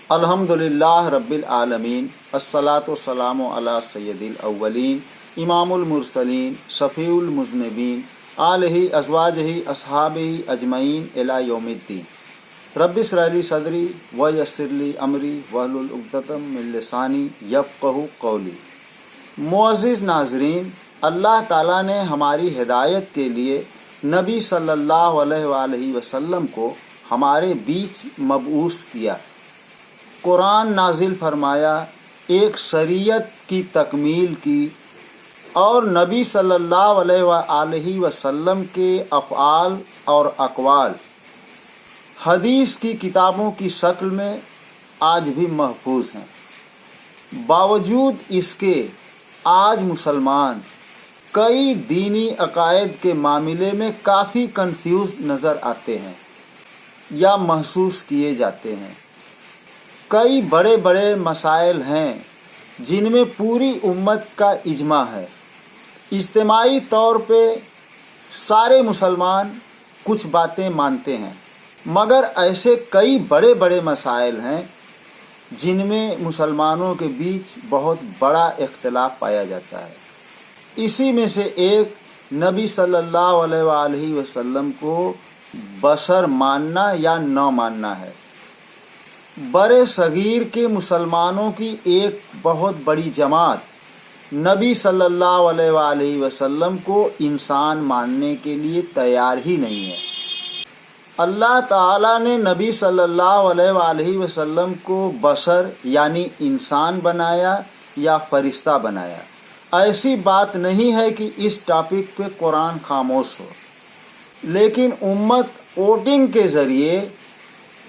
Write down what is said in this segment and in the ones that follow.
الحمدللہ رب العالمین الصلاۃ والسلام علی سید الاولین امام المرسلین شفیع المذنبین آلہ ازواجہ اصحابہ اجمعین الی یوم الدین۔ رب اشرح لی صدری ویسر لی امری واحلل عقدۃ من لسانی یفقہوا قولی۔ معزز ناظرین، اللہ تعالیٰ نے ہماری ہدایت کے لیے نبی صلی اللہ علیہ وآلہ وسلم کو ہمارے بیچ مبعوث کیا، قرآن نازل فرمایا، ایک شریعت کی تکمیل کی، اور نبی صلی اللہ علیہ وآلہ وسلم کے افعال اور اقوال حدیث کی کتابوں کی شکل میں آج بھی محفوظ ہیں۔ باوجود اس کے آج مسلمان کئی دینی عقائد کے معاملے میں کافی کنفیوز نظر آتے ہیں یا محسوس کیے جاتے ہیں۔ کئی بڑے بڑے مسائل ہیں جن میں پوری امت کا اجماع ہے، اجتماعی طور پہ سارے مسلمان کچھ باتیں مانتے ہیں، مگر ایسے کئی بڑے بڑے مسائل ہیں جن میں مسلمانوں کے بیچ بہت بڑا اختلاف پایا جاتا ہے۔ اسی میں سے ایک نبی صلی اللہ علیہ وآلہ وسلم کو بشر ماننا یا نہ ماننا ہے۔ برے صغیر کے مسلمانوں کی ایک بہت بڑی جماعت نبی صلی اللہ علیہ وآلہ وسلم کو انسان ماننے کے لیے تیار ہی نہیں ہے۔ اللہ تعالیٰ نے نبی صلی اللہ علیہ وآلہ وسلم کو بشر یعنی انسان بنایا یا فرشتہ بنایا، ایسی بات نہیں ہے کہ اس ٹاپک پہ قرآن خاموش ہو، لیکن امت ووٹنگ کے ذریعے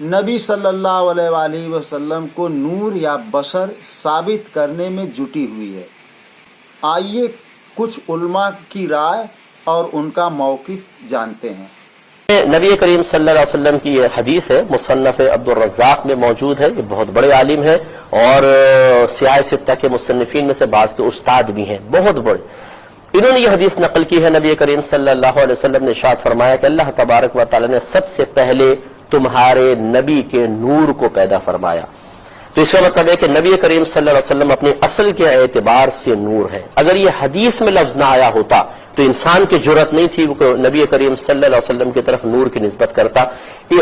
نبی صلی اللہ علیہ وآلہ وسلم کو نور یا بشر ثابت کرنے میں جٹی ہوئی ہے۔ آئیے کچھ علماء کی رائے اور ان کا موقف جانتے ہیں۔ نبی کریم صلی اللہ علیہ وسلم کی یہ حدیث ہے، مصنف عبد الرزاق میں موجود ہے۔ یہ بہت بڑے عالم ہیں اور سیاہ ستہ کے مصنفین میں سے بعض کے استاد بھی ہیں، بہت بڑے۔ انہوں نے یہ حدیث نقل کی ہے، نبی کریم صلی اللہ علیہ وسلم نے ارشاد فرمایا کہ اللہ تبارک و تعالی نے سب سے پہلے تمہارے نبی کے نور کو پیدا فرمایا۔ تو اس کا مطلب ہے کہ نبی کریم صلی اللہ علیہ وسلم اپنے اصل کے اعتبار سے نور ہے۔ اگر یہ حدیث میں لفظ نہ آیا ہوتا تو انسان کی جرأت نہیں تھی کہ نبی کریم صلی اللہ علیہ وسلم کی طرف نور کی نسبت کرتا۔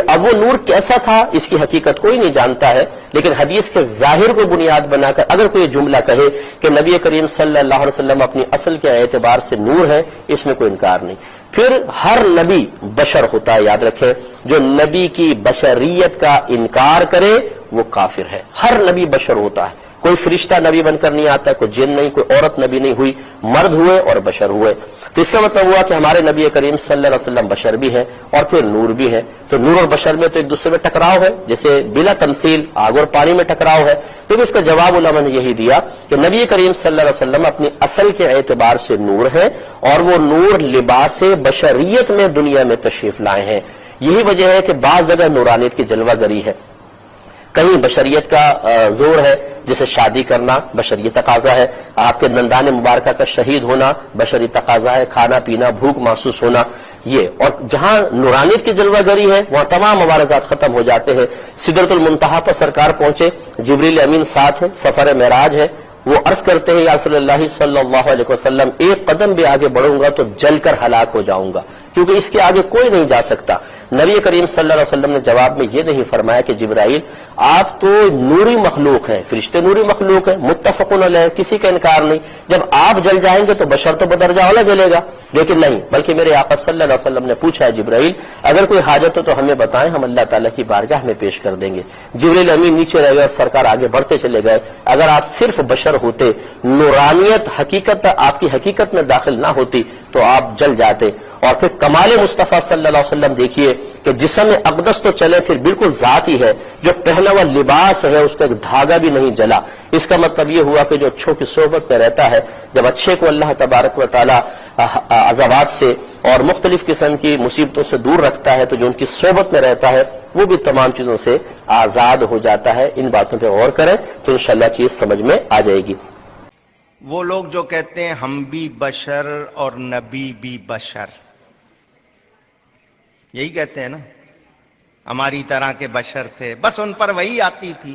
اب وہ نور کیسا تھا اس کی حقیقت کوئی نہیں جانتا ہے، لیکن حدیث کے ظاہر کو بنیاد بنا کر اگر کوئی جملہ کہے کہ نبی کریم صلی اللہ علیہ وسلم اپنی اصل کے اعتبار سے نور ہے، اس میں کوئی انکار نہیں۔ پھر ہر نبی بشر ہوتا ہے، یاد رکھیں، جو نبی کی بشریت کا انکار کرے وہ کافر ہے۔ ہر نبی بشر ہوتا ہے، کوئی فرشتہ نبی بن کر نہیں آتا، کوئی جن نہیں، کوئی عورت نبی نہیں ہوئی، مرد ہوئے اور بشر ہوئے۔ تو اس کا مطلب ہوا کہ ہمارے نبی کریم صلی اللہ علیہ وسلم بشر بھی ہیں اور پھر نور بھی ہے۔ تو نور اور بشر میں تو ایک دوسرے میں ٹکراؤ ہے، جیسے بلا تمثیل آگ اور پانی میں ٹکراؤ ہے۔ تو اس کا جواب علماء نے یہی دیا کہ نبی کریم صلی اللہ علیہ وسلم اپنی اصل کے اعتبار سے نور ہے اور وہ نور لباس بشریت میں دنیا میں تشریف لائے ہیں۔ یہی وجہ ہے کہ بعض جگہ نورانیت کی جلوہ گری ہے، کہیں بشریت کا زور ہے، جسے شادی کرنا بشری تقاضا ہے، آپ کے دندان مبارکہ کا شہید ہونا بشری تقاضا ہے، کھانا پینا بھوک محسوس ہونا یہ۔ اور جہاں نورانیت کی جلوہ گری ہے وہاں تمام مبارزات ختم ہو جاتے ہیں۔ سدرۃ المنتہا پر سرکار پہنچے، جبریل امین ساتھ ہے، سفر معراج ہے، وہ عرض کرتے ہیں یا رسول اللہ صلی اللہ علیہ وسلم ایک قدم بھی آگے بڑھوں گا تو جل کر ہلاک ہو جاؤں گا، کیونکہ اس کے آگے کوئی نہیں جا سکتا۔ نبی کریم صلی اللہ علیہ وسلم نے جواب میں یہ نہیں فرمایا کہ جبرائیل آپ تو نوری مخلوق ہیں، فرشتے نوری مخلوق ہیں، متفقن علیہ، کسی کا انکار نہیں، جب آپ جل جائیں گے تو بشر تو بدرجہ والا جلے گا، لیکن نہیں، بلکہ میرے آقا صلی اللہ علیہ وسلم نے پوچھا ہے جبرائیل اگر کوئی حاجت ہو تو ہمیں بتائیں، ہم اللہ تعالیٰ کی بارگاہ میں پیش کر دیں گے۔ جبریل امین نیچے رہ گئے اور سرکار آگے بڑھتے چلے گئے۔ اگر آپ صرف بشر ہوتے، نورانیت حقیقت آپ کی حقیقت میں داخل نہ ہوتی تو آپ جل جاتے۔ اور پھر کمال مصطفیٰ صلی اللہ علیہ وسلم دیکھیے کہ جسم اقدس تو چلے پھر بالکل ذات ہی ہے، جو پہنا ہوا لباس ہے اس کا ایک دھاگا بھی نہیں جلا۔ اس کا مطلب یہ ہوا کہ جو اچھوں کی صحبت میں رہتا ہے، جب اچھے کو اللہ تبارک و تعالی عذابات سے اور مختلف قسم کی مصیبتوں سے دور رکھتا ہے، تو جو ان کی صحبت میں رہتا ہے وہ بھی تمام چیزوں سے آزاد ہو جاتا ہے۔ ان باتوں پہ غور کریں تو انشاءاللہ چیز سمجھ میں آ جائے گی۔ وہ لوگ جو کہتے ہیں ہم بھی بشر اور نبی بھی بشر، یہی کہتے ہیں نا، ہماری طرح کے بشر تھے، بس ان پر وہی آتی تھی،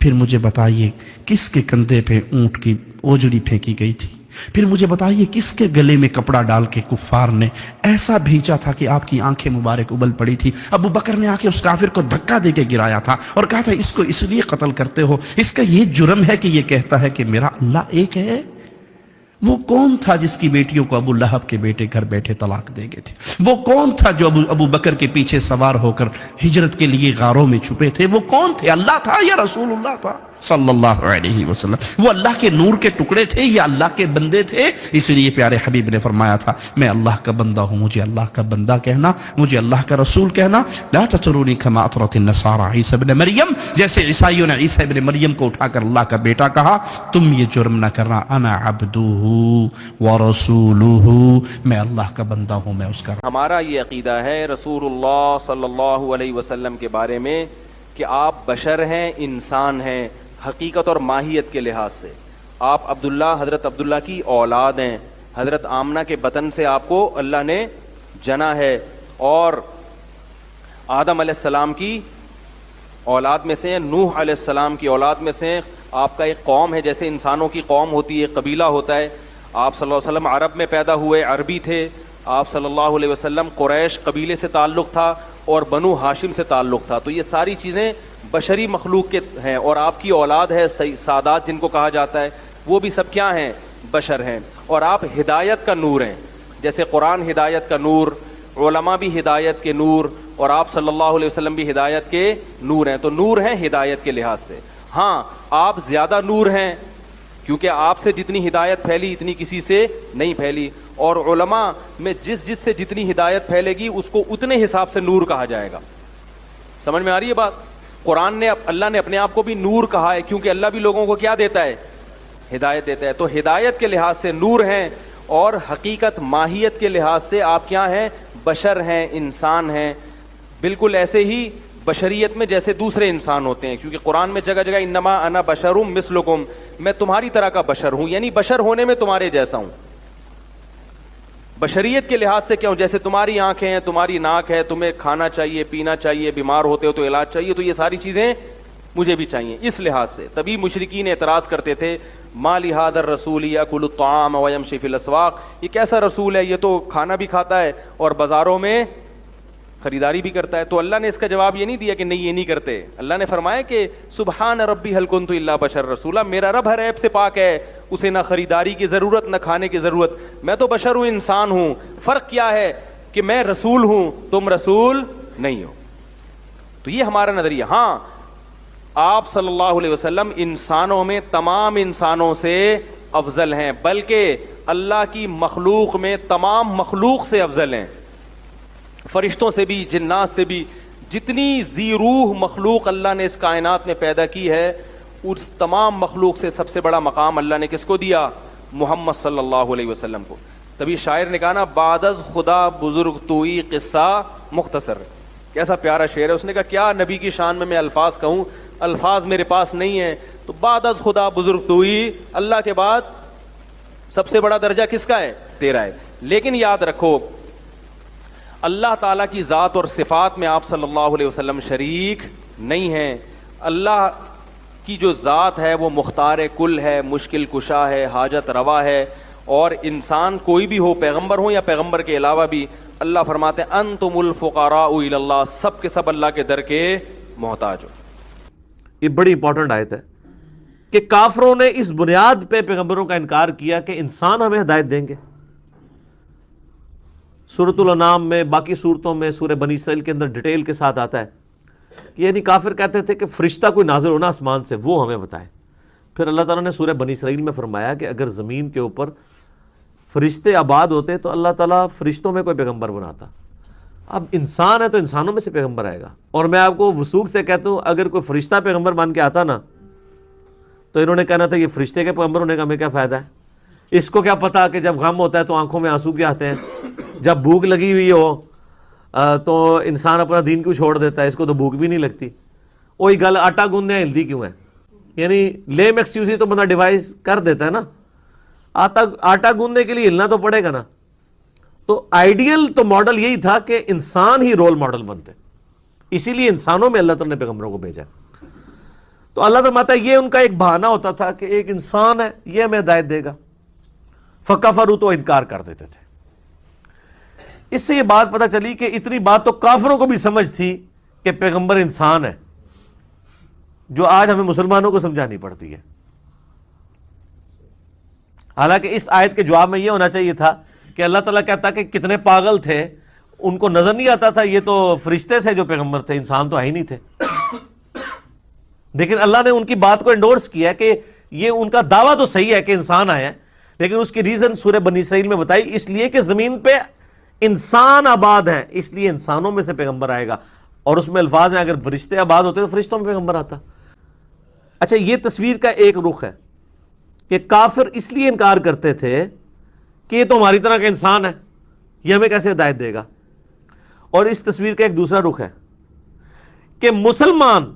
پھر مجھے بتائیے کس کے کندھے پہ اونٹ کی اوجڑی پھینکی گئی تھی؟ پھر مجھے بتائیے کس کے گلے میں کپڑا ڈال کے کفار نے ایسا بھینچا تھا کہ آپ کی آنکھیں مبارک ابل پڑی تھی؟ ابو بکر نے آ کے اس کافر کو دھکا دے کے گرایا تھا اور کہا تھا اس کو اس لیے قتل کرتے ہو، اس کا یہ جرم ہے کہ یہ کہتا ہے کہ میرا اللہ ایک ہے۔ وہ کون تھا جس کی بیٹیوں کو ابو لہب کے بیٹے گھر بیٹھے طلاق دے گئے تھے؟ وہ کون تھا جو ابو بکر کے پیچھے سوار ہو کر ہجرت کے لیے غاروں میں چھپے تھے؟ وہ کون تھے؟ اللہ تھا یا رسول اللہ تھا صلی اللہ علیہ وسلم؟ وہ اللہ کے نور کے ٹکڑے تھے یا اللہ کے بندے تھے؟ اس لیے پیارے حبیب نے فرمایا تھا میں اللہ کا بندہ ہوں، مجھے اللہ کا بندہ کہنا، مجھے اللہ کا رسول کہنا۔ لا تطرونی کما اطرت النصارى عیسی ابن مریم، جیسے عیسائیوں نے عیسی ابن مریم کو اٹھا کر اللہ کا بیٹا کہا، تم یہ جرم نہ کرنا۔ انا عبدہ ورسولہ، میں اللہ کا بندہ ہوں، میں اس کا۔ ہمارا یہ عقیدہ ہے رسول اللہ صلی اللہ علیہ وسلم کے بارے میں کہ آپ بشر ہیں، انسان ہیں، حقیقت اور ماہیت کے لحاظ سے آپ حضرت عبداللہ کی اولاد ہیں، حضرت آمنہ کے بطن سے آپ کو اللہ نے جنا ہے، اور آدم علیہ السلام کی اولاد میں سے ہیں، نوح علیہ السلام کی اولاد میں سے ہیں۔ آپ کا ایک قوم ہے، جیسے انسانوں کی قوم ہوتی ہے، قبیلہ ہوتا ہے۔ آپ صلی اللہ علیہ وسلم عرب میں پیدا ہوئے، عربی تھے۔ آپ صلی اللہ علیہ وسلم قریش قبیلے سے تعلق تھا اور بنو ہاشم سے تعلق تھا۔ تو یہ ساری چیزیں بشری مخلوق کے ہیں، اور آپ کی اولاد ہے سادات جن کو کہا جاتا ہے، وہ بھی سب کیا ہیں؟ بشر ہیں۔ اور آپ ہدایت کا نور ہیں، جیسے قرآن ہدایت کا نور، علماء بھی ہدایت کے نور، اور آپ صلی اللہ علیہ وسلم بھی ہدایت کے نور ہیں۔ تو نور ہیں ہدایت کے لحاظ سے۔ ہاں آپ زیادہ نور ہیں، کیونکہ آپ سے جتنی ہدایت پھیلی اتنی کسی سے نہیں پھیلی، اور علماء میں جس سے جتنی ہدایت پھیلے گی اس کو اتنے حساب سے نور کہا جائے گا۔ سمجھ میں آ رہی ہے بات؟ قرآن نے اللہ نے اپنے آپ کو بھی نور کہا ہے، کیونکہ اللہ بھی لوگوں کو کیا دیتا ہے؟ ہدایت دیتا ہے۔ تو ہدایت کے لحاظ سے نور ہیں، اور حقیقت ماہیت کے لحاظ سے آپ کیا ہیں؟ بشر ہیں، انسان ہیں، بالکل ایسے ہی بشریت میں جیسے دوسرے انسان ہوتے ہیں، کیونکہ قرآن میں جگہ جگہ انما انا بشر مثلکم، میں تمہاری طرح کا بشر ہوں، یعنی بشر ہونے میں تمہارے جیسا ہوں۔ بشریت کے لحاظ سے کیا ہوں؟ جیسے تمہاری آنکھیں ہیں، تمہاری ناک ہے، تمہیں کھانا چاہیے، پینا چاہیے، بیمار ہوتے ہو تو علاج چاہیے، تو یہ ساری چیزیں مجھے بھی چاہیے، اس لحاظ سے۔ تبھی مشرکین اعتراض کرتے تھے ما لہذا الرسول یاکل الطعام ویمشی فی الاسواق، یہ کیسا رسول ہے، یہ تو کھانا بھی کھاتا ہے اور بازاروں میں خریداری بھی کرتا ہے۔ تو اللہ نے اس کا جواب یہ نہیں دیا کہ نہیں یہ نہیں کرتے، اللہ نے فرمایا کہ سبحان ربی هل كنت الا بشر رسولا، میرا رب ہر عیب سے پاک ہے، اسے نہ خریداری کی ضرورت نہ کھانے کی ضرورت، میں تو بشر ہوں، انسان ہوں۔ فرق کیا ہے کہ میں رسول ہوں، تم رسول نہیں ہو۔ تو یہ ہمارا نظریہ۔ ہاں آپ صلی اللہ علیہ وسلم انسانوں میں تمام انسانوں سے افضل ہیں، بلکہ اللہ کی مخلوق میں تمام مخلوق سے افضل ہیں، فرشتوں سے بھی، جنات سے بھی۔ جتنی ذی روح مخلوق اللہ نے اس کائنات میں پیدا کی ہے، اس تمام مخلوق سے سب سے بڑا مقام اللہ نے کس کو دیا؟ محمد صلی اللہ علیہ وسلم کو۔ تبھی شاعر نے کہا نا بعد از خدا بزرگ توئی قصہ مختصر، کیسا پیارا شعر ہے۔ اس نے کہا کیا نبی کی شان میں الفاظ کہوں، الفاظ میرے پاس نہیں ہیں، تو بعد از خدا بزرگ توئی، اللہ کے بعد سب سے بڑا درجہ کس کا ہے؟ تیرا ہے۔ لیکن یاد رکھو اللہ تعالیٰ کی ذات اور صفات میں آپ صلی اللہ علیہ وسلم شریک نہیں ہیں۔ اللہ کی جو ذات ہے وہ مختار کل ہے، مشکل کشا ہے، حاجت روا ہے، اور انسان کوئی بھی ہو، پیغمبر ہو یا پیغمبر کے علاوہ بھی، اللہ فرماتے ہیں انتم الفقراء الی اللہ، سب کے سب اللہ کے در کے محتاج ہو۔ یہ بڑی امپورٹنٹ آیت ہے کہ کافروں نے اس بنیاد پہ پیغمبروں کا انکار کیا کہ انسان ہمیں ہدایت دیں گے۔ سورۃ الانعام میں، باقی صورتوں میں، سورہ بنی اسرائیل کے اندر ڈیٹیل کے ساتھ آتا ہے کہ یعنی کافر کہتے تھے کہ فرشتہ کوئی نازل ہونا آسمان سے، وہ ہمیں بتائے۔ پھر اللہ تعالیٰ نے سورہ بنی اسرائیل میں فرمایا کہ اگر زمین کے اوپر فرشتے آباد ہوتے تو اللہ تعالیٰ فرشتوں میں کوئی پیغمبر بناتا۔ اب انسان ہے تو انسانوں میں سے پیغمبر آئے گا۔ اور میں آپ کو وثوق سے کہتا ہوں اگر کوئی فرشتہ پیغمبر بن کے آتا نا تو انہوں نے کہنا تھا یہ فرشتے کے پیغمبر ہونے کا ہمیں کیا فائدہ ہے، اس کو کیا پتا کہ جب غم ہوتا ہے تو آنکھوں میں آنسو کیا آتے ہیں، جب بھوک لگی ہوئی ہو تو انسان اپنا دین کیوں چھوڑ دیتا ہے، اس کو تو بھوک بھی نہیں لگتی۔ وہی گل آٹا گوندنے ہلدی کیوں ہے، یعنی لیم ایکسکیوز تو بندہ ڈیوائز کر دیتا ہے نا، آٹا گوندنے کے لیے ہلنا تو پڑے گا نا۔ تو آئیڈیل تو ماڈل یہی تھا کہ انسان ہی رول ماڈل بنتے، اسی لیے انسانوں میں اللہ تعالیٰ نے پیغمبروں کو بھیجا۔ تو اللہ فرماتا ہے یہ ان کا ایک بہانہ ہوتا تھا کہ ایک انسان ہے یہ ہمیں ہدایت دے گا، فکفروا تو انکار کر دیتے تھے۔ اس سے یہ بات پتہ چلی کہ اتنی بات تو کافروں کو بھی سمجھ تھی کہ پیغمبر انسان ہے، جو آج ہمیں مسلمانوں کو سمجھانی پڑتی ہے۔ حالانکہ اس آیت کے جواب میں یہ ہونا چاہیے تھا کہ اللہ تعالیٰ کہتا کہ کتنے پاگل تھے، ان کو نظر نہیں آتا تھا یہ تو فرشتے تھے جو پیغمبر تھے، انسان تو ہے ہی نہیں تھے۔ لیکن اللہ نے ان کی بات کو انڈورس کیا کہ یہ ان کا دعویٰ تو صحیح ہے کہ انسان آئے ہیں، لیکن اس کی ریزن سورہ بنی اسرائیل میں بتائی، اس لیے کہ زمین پہ انسان آباد ہیں، اس لیے انسانوں میں سے پیغمبر آئے گا۔ اور اس میں الفاظ ہیں اگر فرشتے آباد ہوتے تو فرشتوں میں پیغمبر آتا۔ اچھا، یہ تصویر کا ایک رخ ہے کہ کافر اس لیے انکار کرتے تھے کہ یہ تو ہماری طرح کا انسان ہے، یہ ہمیں کیسے ہدایت دے گا۔ اور اس تصویر کا ایک دوسرا رخ ہے کہ مسلمان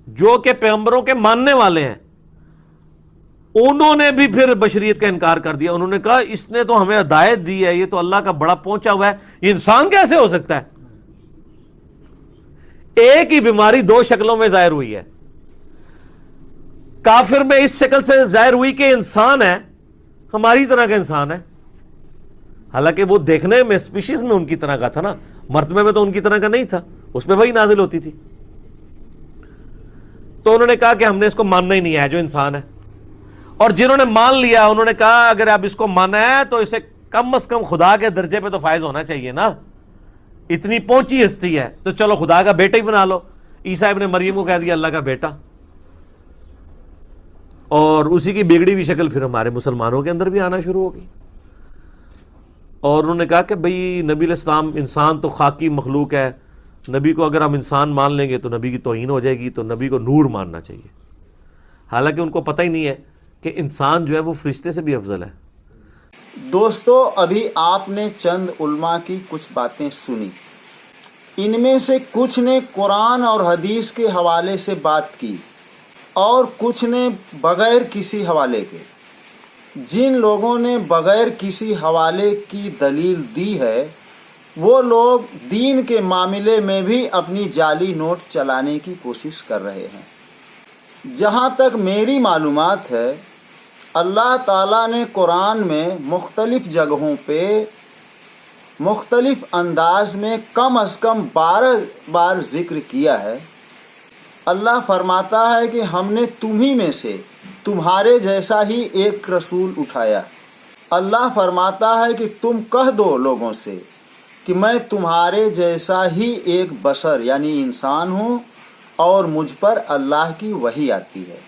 جو کہ پیغمبروں کے ماننے والے ہیں، انہوں نے بھی پھر بشریت کا انکار کر دیا۔ انہوں نے کہا اس نے تو ہمیں ہدایت دی ہے، یہ تو اللہ کا بڑا پہنچا ہوا ہے، یہ انسان کیسے ہو سکتا ہے۔ ایک ہی بیماری دو شکلوں میں ظاہر ہوئی ہے۔ کافر میں اس شکل سے ظاہر ہوئی کہ انسان ہے، ہماری طرح کا انسان ہے، حالانکہ وہ دیکھنے میں اسپیشیز میں ان کی طرح کا تھا نا، مرتبے میں تو ان کی طرح کا نہیں تھا، اس پہ وہی نازل ہوتی تھی۔ تو انہوں نے کہا کہ ہم نے اس کو ماننا ہی نہیں ہے جو انسان ہے۔ اور جنہوں نے مان لیا انہوں نے کہا اگر اب اس کو مانا ہے تو اسے کم از کم خدا کے درجے پہ تو فائز ہونا چاہیے نا، اتنی پہنچی ہستی ہے تو چلو خدا کا بیٹا ہی بنا لو۔ عیسیٰ ابن مریم کو کہہ دیا اللہ کا بیٹا، اور اسی کی بگڑی ہوئی شکل پھر ہمارے مسلمانوں کے اندر بھی آنا شروع ہو گئی۔ اور انہوں نے کہا کہ بھئی نبی علیہ السلام انسان تو خاکی مخلوق ہے، نبی کو اگر ہم انسان مان لیں گے تو نبی کی توہین ہو جائے گی، تو نبی کو نور ماننا چاہیے۔ حالانکہ ان کو پتہ ہی نہیں ہے کہ انسان جو ہے وہ فرشتے سے بھی افضل ہے۔ دوستو، ابھی آپ نے چند علماء کی کچھ باتیں سنی، ان میں سے کچھ نے قرآن اور حدیث کے حوالے سے بات کی اور کچھ نے بغیر کسی حوالے کے۔ جن لوگوں نے بغیر کسی حوالے کی دلیل دی ہے وہ لوگ دین کے معاملے میں بھی اپنی جعلی نوٹ چلانے کی کوشش کر رہے ہیں۔ جہاں تک میری معلومات ہے، اللہ تعالیٰ نے قرآن میں مختلف جگہوں پہ مختلف انداز میں کم از کم 12 بار ذکر کیا ہے۔ اللہ فرماتا ہے کہ ہم نے تمہیں میں سے تمہارے جیسا ہی ایک رسول اٹھایا۔ اللہ فرماتا ہے کہ تم کہہ دو لوگوں سے کہ میں تمہارے جیسا ہی ایک بشر یعنی انسان ہوں اور مجھ پر اللہ کی وحی آتی ہے۔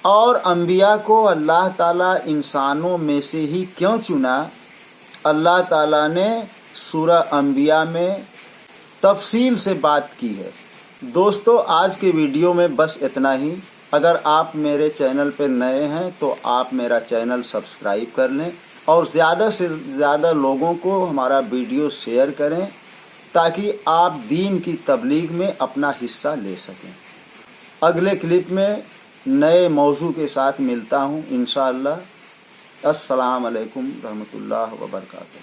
اور انبیاء کو اللہ تعالیٰ انسانوں میں سے ہی کیوں چنا؟ اللہ تعالیٰ نے سورہ انبیاء میں تفصیل سے بات کی ہے۔ دوستو، آج کے ویڈیو میں بس اتنا ہی۔ اگر آپ میرے چینل پہ نئے ہیں تو آپ میرا چینل سبسکرائب کر لیں اور زیادہ سے زیادہ لوگوں کو ہمارا ویڈیو شیئر کریں تاکہ آپ دین کی تبلیغ میں اپنا حصہ لے سکیں۔ اگلے کلپ میں نئے موضوع کے ساتھ ملتا ہوں انشاءاللہ۔ السلام علیکم رحمۃ اللہ وبرکاتہ۔